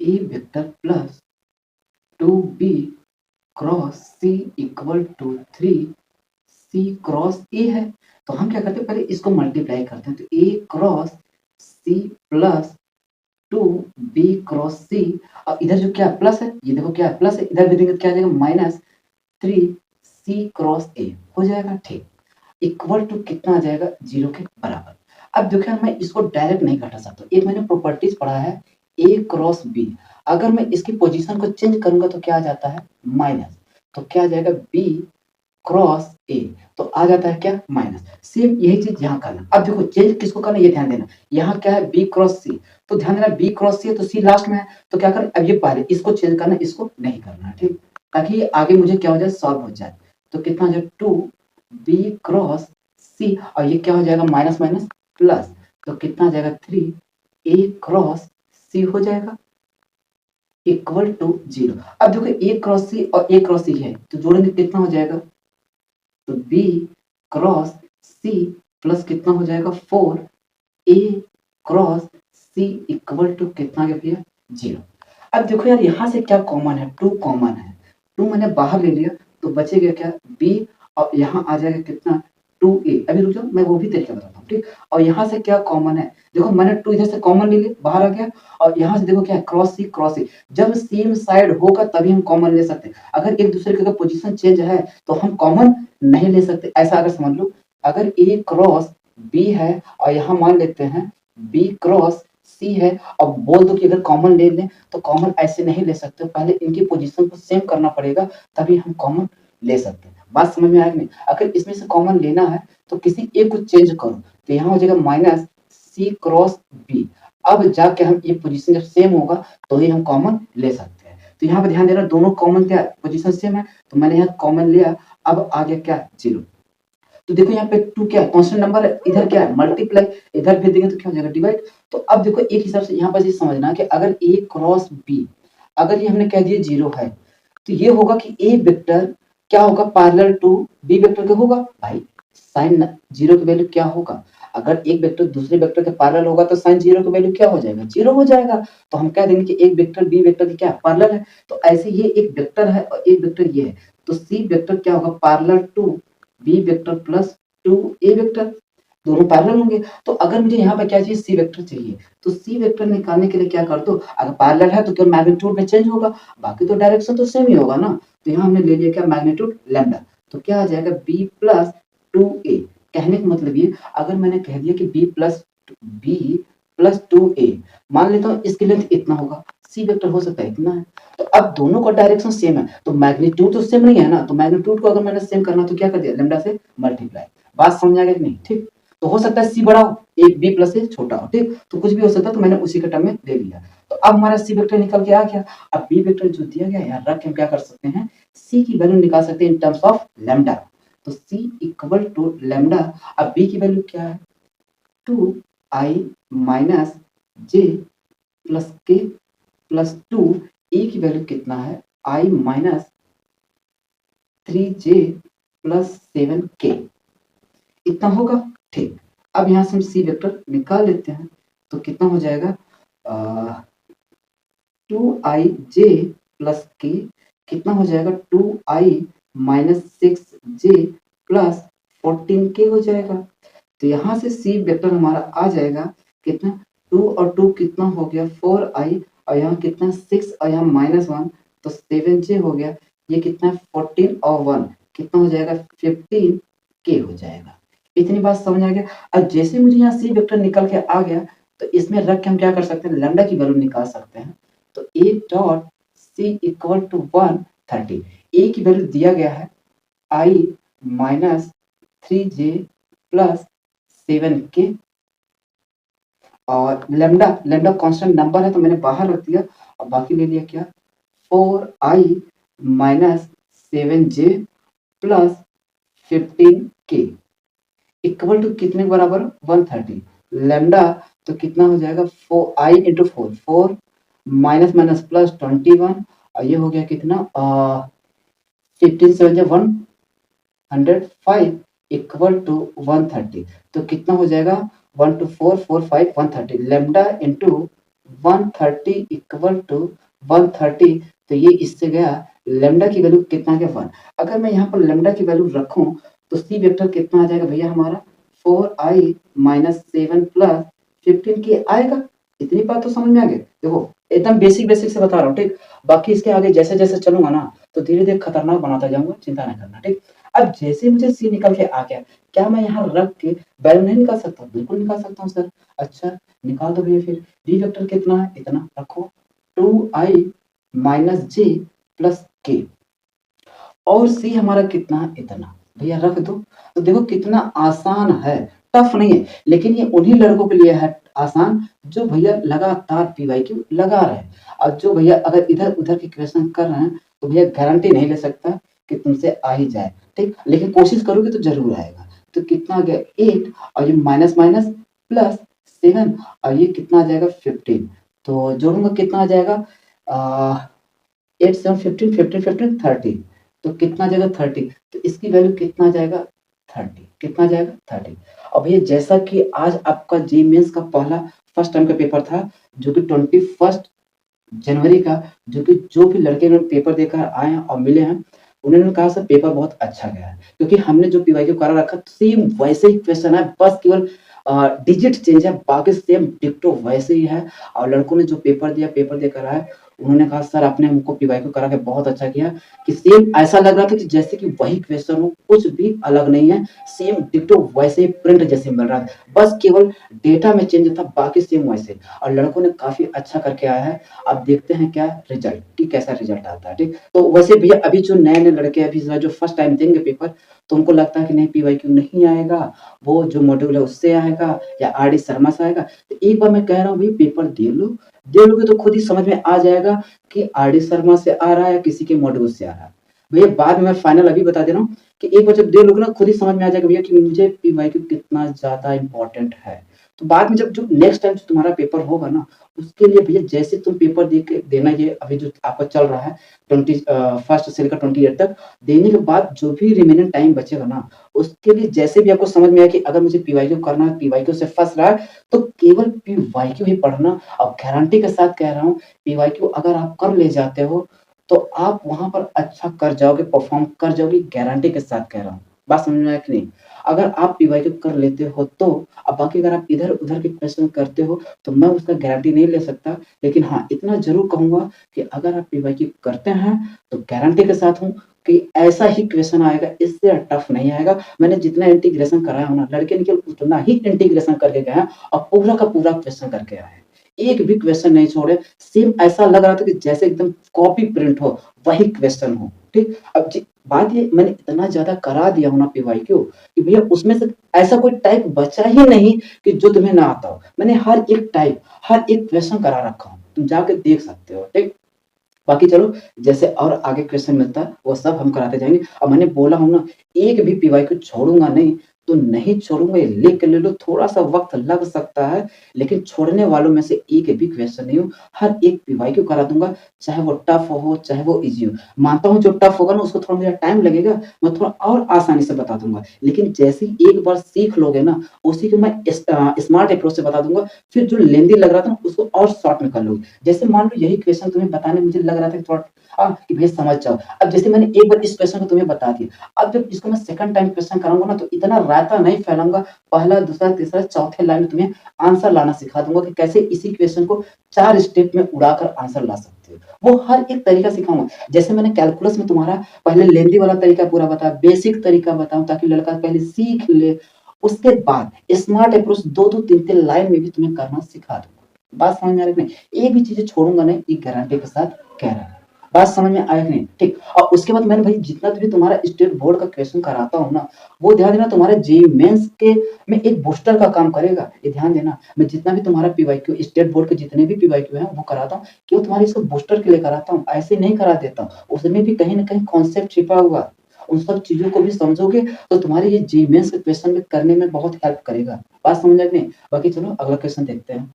A vector plus 2b cross c equal to 3c cross a है। तो हम क्या करते हैं, पहले इसको मल्टीप्लाई करते हैं। तो a cross c plus 2b cross c, और इधर जो क्या प्लस है, ये देखो क्या है प्लस है, इधर भी देंगे तो क्या आ जाएगा माइनस 3c क्रॉस ए हो जाएगा। ठीक, इक्वल टू कितना आ जाएगा, 0 के बराबर। अब देखिए मैं इसको डायरेक्ट नहीं घटा सकता, एक मैंने प्रॉपर्टीज पढ़ा है a क्रॉस b, अगर मैं इसकी पोजीशन को चेंज करूंगा तो क्या आ जाता है माइनस, तो क्या आ जाएगा b क्रॉस a, तो आ जाता है क्या माइनस। सेम यही चीज यहाँ करना। अब देखो चेंज किसको करना, ये ध्यान देना, यहाँ क्या है b क्रॉस c, तो ध्यान देना b क्रॉस c है तो c लास्ट में है, तो क्या करें अब ये पहले इसको चेंज करना, इसको नहीं करना। ठीक, ताकि ये आगे मुझे क्या हो जाए सॉल्व हो जाए। तो कितना हो जाए 2b क्रॉस c, और ये क्या हो जाएगा माइनस माइनस प्लस, तो कितना आ जाएगा 3a क्रॉस c हो जाएगा इक्वल टू 0। अब देखो a क्रॉस c और a क्रॉस c है तो जोड़ेंगे कितना हो जाएगा, तो b क्रॉस c प्लस कितना हो जाएगा 4a cross c equal to कितना आ गया भैया 0। अब देखो यार यहाँ से क्या कॉमन है, 2 कॉमन है, 2 मैंने बाहर ले लिया तो बचेगा क्या b, और यहाँ आ जाएगा कितना 2a। अभी रुक जाओ मैं वो भी तरीका बताता हूँ। ठीक, और यहाँ से क्या कॉमन है, देखो मैंने 2 इधर से कॉमन ले लिया बाहर आ गया, और यहाँ से देखो क्या है क्रॉस सी क्रॉस सी, जब सेम साइड होगा तभी हम कॉमन ले सकते हैं। अगर एक दूसरे की अगर पोजीशन चेंज है तो हम कॉमन नहीं ले सकते। ऐसा अगर समझ लो, अगर a क्रॉस b है और यहाँ मान लेते हैं b क्रॉस c है, और बोल दो कि अगर कॉमन ले लें तो कॉमन ऐसे नहीं ले सकते, पहले इनकी पोजीशन को सेम करना पड़ेगा तभी हम कॉमन ले सकते हैं। बात समझ में आएगी नहीं, अगर इसमें से कॉमन लेना है तो किसी एक को चेंज करो, तो यहाँ हो जाएगा माइनस सी क्रॉस बी। अब जाके हम ये पोजीशन जब सेम होगा तो ही हम कॉमन ले सकते हैं। तो यहाँ पे ध्यान देना दोनों कॉमन क्या पोजीशन सेम है, तो मैंने यहाँ कॉमन लिया, अब आ गया क्या 0। तो देखो यहाँ पे 2 क्या है कांस्टेंट नंबर है, इधर क्या है मल्टीप्लाई, इधर भेज देंगे तो क्या हो जाएगा डिवाइड। तो अब देखो एक हिसाब से यहाँ पर ये समझना कि अगर a क्रॉस b, अगर ये हमने कह दिया 0 है तो ये होगा कि a वेक्टर क्या होगा पैरेलल टू b वेक्टर के होगा। भाई साइन 0 की वैल्यू क्या होगा, अगर एक वेक्टर दूसरे वेक्टर के पैरेलल होगा तो साइन 0 की वैल्यू क्या हो जाएगा 0 हो जाएगा। तो हम कह देंगे कि एक वेक्टर b वेक्टर की क्या पैरेलल है, तो ऐसे ये एक वेक्टर है और एक वेक्टर ये है, तो c वेक्टर क्या होगा parallel to b vector plus 2a vector, दोनों पैरेलल होंगे। तो अगर मुझे यहाँ पे क्या चाहिए सी वेक्टर चाहिए, तो सी वेक्टर निकालने के लिए क्या कर दो, अगर पैरेलल है तो केवल मैग्नीट्यूड में चेंज होगा, बाकी तो डायरेक्शन तो सेम ही होगा ना। तो यहाँ हमने ले लिया क्या मैग्नीट्यूड लैम्डा, तो क्या आ जाएगा b प्लस 2a। कहने का मतलब ये, अगर मैंने कह दिया कि b+2a, मान लेता हूँ इसकी लेंथ इतना होगा, सी वेक्टर हो सकता है इतना है, तो अब दोनों का डायरेक्शन सेम है तो मैग्नीट्यूड तो सेम नहीं है ना, तो मैग्नीट्यूड को अगर मैंने सेम करना तो क्या कर दिया लैम्डा से मल्टीप्लाई। बात समझ आ गई कि नहीं। ठीक, तो हो सकता है सी बड़ा हो एक बी प्लस ए छोटा हो, ठीक, तो कुछ भी हो सकता है, तो मैंने उसी के टर्म में ले लिया। तो अब हमारा सी वेक्टर निकल के आ गया। अब बी वेक्टर जो दिया गया है रख के हम क्या कर सकते हैं, सी की वैल्यू निकाल सकते हैं इन टर्म्स ऑफ लैम्डा। तो सी इक्वल टू लैम्डा, अब बी की वैल्यू क्या है 2i माइनस जे प्लस के प्लस 2, ए की वैल्यू कितना है i minus 3j plus 7k, इतना होगा। ठीक, अब यहाँ से हम सी वेक्टर निकाल लेते हैं, तो कितना हो जाएगा 2ij प्लस के, कितना हो जाएगा 2i minus 6j plus 14k हो जाएगा। तो यहाँ से सी वेक्टर हमारा आ जाएगा कितना 2 और 2 कितना हो गया 4i, और यहाँ कितना 6 और यहाँ -1 तो 7j हो गया, ये कितना 14 और 1 कितना हो जाएगा 15k हो जाएगा। इतनी बात समझ आ गया। अब जैसे मुझे यहाँ सी वेक्टर निकल के आ गया तो इसमें रख के हम क्या कर सकते हैं लैम्डा की वैल्यू निकाल सकते हैं। तो a dot c equal to 130, a की वैल्यू दिया गया है i minus 3j plus 7k, और लैम्डा लैम्डा कांस्टेंट नंबर है तो मैंने बाहर रख दिया, और बाकी ले लिया क्या 4i minus 7j plus 15k equal to कितने के बराबर 130। लैम्डा तो कितना हो जाएगा 4i into 4 minus minus plus 21, और ये हो गया कितना 15 7 105 इक्वल टू 130। तो कितना हो जाएगा 1 2 4 4 5 130 लैम्डा इंटू 130 इक्वल टू 130, तो ये इससे गया लैम्डा की वैल्यू कितना आ गया 1। अगर मैं यहाँ पर लैम्डा की वैल्यू रखूं तो सी वेक्टर कितना आ जाएगा भैया हमारा 4i माइनस 7 प्लस 15 की आएगा। इतनी बात तो समझ में आ गई। देखो एकदम बेसिक बेसिक से बता रहा हूँ, ठीक। बाकी इसके आगे जैसे जैसे चलूंगा ना तो धीरे धीरे खतरनाक बनाता जाऊंगा, चिंता नहीं करना, ठीक। अब जैसे मुझे सी निकल के आ गया, क्या मैं यहाँ रख के वैल्यू नहीं निकाल सकता? बिल्कुल निकाल सकता हूँ सर। अच्छा निकाल दो भैया। फिर डी वेक्टर कितना है? इतना रखो 2i माइनस जे प्लस के, और सी हमारा कितना है? इतना। भैया रख दो। तो देखो कितना आसान है, टफ नहीं है। लेकिन ये उन्हीं लड़कों के लिए है आसान जो भैया लगातार पीवाईक्यू लगा रहे हैं। और जो भैया अगर इधर उधर के क्वेश्चन कर रहे हैं तो भैया गारंटी नहीं ले सकता कि तुमसे आ ही जाए, ठीक। लेकिन कोशिश करोगे तो जरूर आएगा। तो कितना आ गया 8, और ये माइनस माइनस प्लस 7, और ये कितना आ जाएगा 15। तो जोड़ूंगा कितना आ जाएगा 8 7 15 15 15 30, तो कितना आ जाएगा 30। तो इसकी वैल्यू कितना आ जाएगा 30। कितना आ जाएगा 30। अब ये जैसा कि आज आपका जे मेंस का पहला फर्स्ट टाइम का पेपर था, जो कि 21 जनवरी का, जो कि जो भी लड़के ने पेपर देकर आए हैं और मिले हैं, उन्होंने कहा सर पेपर बहुत अच्छा गया है, क्योंकि हमने जो पीवाईक्यू करा रखा सेम वैसे ही क्वेश्चन है, बस केवल डिजिट चेंज है, बाकी सेम डिक्टो वैसे ही है। और लड़कों ने जो पेपर दिया, पेपर देकर आए, उन्होंने कहा सर आपने हमको पीवाईक्यू करा के बहुत अच्छा किया, कि सेम ऐसा लग रहा था कि जैसे कि वही क्वेश्चन हो, कुछ भी अलग नहीं है, सेम डिक्टो वैसे ही प्रिंट जैसे मिल रहा था, बस केवल डेटा में चेंज था, बाकी सेम वैसे। और लड़कों ने काफी अच्छा करके आया है। अब देखते हैं क्या रिजल्ट, कि कैसा रिजल्ट आता है, ठीक। तो वैसे भैया अभी जो नए नए लड़के अभी जो फर्स्ट टाइम देंगे पेपर, तो उनको लगता है कि नहीं पीवाईक्यू नहीं आएगा, वो जो मॉड्यूल है उससे आएगा या आर डी शर्मा से आएगा। तो एक बार मैं कह रहा हूँ भाई पेपर दे लोगे तो खुद ही समझ में आ जाएगा कि आर डी शर्मा से आ रहा है या किसी के मॉड्यूल से आ रहा है। भैया बाद में मैं फाइनल अभी बता दे रहा हूँ कि एक बार जब दे लोगे ना खुद ही समझ में आ जाएगा भैया कि मुझे पीवाईक्यू कितना ज्यादा इंपॉर्टेंट है। तो बाद में जब जो नेक्स्ट टाइम तुम्हारा पेपर होगा ना, उसके लिए भैया जैसे तुम पेपर दे के देना, ये अभी जो आपका चल रहा है 21 से लेकर 28 तक, देने के बाद जो भी रिमेनिंग टाइम बचेगा ना, उसके लिए जैसे भी आपको समझ में आए कि अगर मुझे पीवाईक्यू करना है, पीवाईक्यू से फंस रहा है, तो केवल पीवाईक्यू ही पढ़ना। और गारंटी के साथ कह रहा हूँ, पीवाईक्यू अगर आप कर ले जाते हो तो आप वहां पर अच्छा कर जाओगे, परफॉर्म कर जाओगे, गारंटी के साथ कह रहा हूँ। बात समझ में आया कि नहीं? अगर आप पीवाईक्यू कर लेते हो तो, अब बाकी अगर आप इधर उधर के क्वेश्चन करते हो तो मैं उसका गारंटी नहीं ले सकता। लेकिन हाँ इतना जरूर कहूंगा कि अगर आप पीवाईक्यू करते हैं तो गारंटी के साथ हूँ कि ऐसा ही क्वेश्चन आएगा, इससे टफ नहीं आएगा। मैंने जितना इंटीग्रेशन कराया हो ना, लड़के ने केवल उतना ही इंटीग्रेशन करके गए हैं और पूरा का पूरा क्वेश्चन करके आए हैं, एक भी क्वेश्चन नहीं छोड़े। सेम ऐसा लग रहा था कि जैसे एकदम कॉपी प्रिंट हो, वही क्वेश्चन हो, ठीक। अब बात ये मैंने इतना ज्यादा करा दिया हूं ना पीवाईक्यू कि भैया उसमें से ऐसा कोई टाइप बचा ही नहीं कि जो तुम्हें ना आता हो। मैंने हर एक टाइप, हर एक क्वेश्चन करा रखा हूँ, तुम जाके देख सकते हो, ठीक। बाकी चलो जैसे और आगे क्वेश्चन मिलता है वो सब हम कराते जाएंगे। और मैंने बोला हूं ना, एक भी पीवाईक्यू छोड़ूंगा नहीं, तो नहीं छोड़ूंगा, ये लिख के ले लो, थोड़ा सा वक्त लग सकता है, लेकिन छोड़ने वालों में से एक भी क्वेश्चन नहीं हूँ। हर एक पीवाईक्यू करा दूंगा, चाहे वो टफ हो चाहे वो इजी हो। मानता हूँ जो टफ होगा ना उसको थोड़ा मुझे टाइम लगेगा, मैं थोड़ा और आसानी से बता दूंगा, लेकिन जैसे ही एक बार सीख लोगे ना, उसी को मैं स्मार्ट अप्रोच से बता दूंगा। फिर जो लेंदी लग रहा था ना उसको और शॉर्ट में कर लोगे। जैसे मान लो यही क्वेश्चन तुम्हें बताने मुझे लग रहा था कि थोड़ा कि भैया समझ जाओ। अब जैसे मैंने एक बार इस क्वेश्चन को तुम्हें बता दिया, अब जब इसको मैं सेकंड टाइम क्वेश्चन कराऊंगा ना, तो इतना रायता नहीं फैलाऊंगा, पहला दूसरा तीसरा चौथे लाइन में तुम्हें आंसर लाना सिखा दूंगा कि कैसे इसी क्वेश्चन को 4 स्टेप में उड़ाकर आंसर ला सकते हो। वो हर एक तरीका सिखाऊंगा। जैसे मैंने कैलकुलस में तुम्हारा पहले लेंदी वाला तरीका पूरा बताया, बेसिक तरीका बताऊं ताकि लड़का पहले सीख ले, उसके बाद स्मार्ट अप्रोच 2-2 3-3 लाइन में भी तुम्हें करना सिखा दूंगा। बात समझ में आ रही है कि नहीं? एक भी चीजें छोड़ूंगा नहीं, ये गारंटी के साथ कह रहा हूं। बात समझ में आया कि नहीं? ठीक। और उसके बाद मैंने भाई जितना भी तुम्हारा स्टेट बोर्ड का क्वेश्चन कराता हूँ ना, वो ध्यान देना तुम्हारे जेईई मेंस के में एक बूस्टर का काम करेगा, ये ध्यान देना। मैं जितना भी तुम्हारा पीवाईक्यू स्टेट बोर्ड के जितने भी पीवाईक्यू हैं वो कराता हूँ, क्यों तुम्हारे इसको बूस्टर के लिए कराता हूँ, ऐसे नहीं करा देता हूँ। उसमें भी कहीं ना कहीं कॉन्सेप्ट छिपा हुआ, उन सब चीजों को भी समझोगे तो तुम्हारे ये जेईई मेंस के क्वेश्चन में करने में बहुत हेल्प करेगा। बात समझ में? बाकी चलो अगला क्वेश्चन देखते हैं।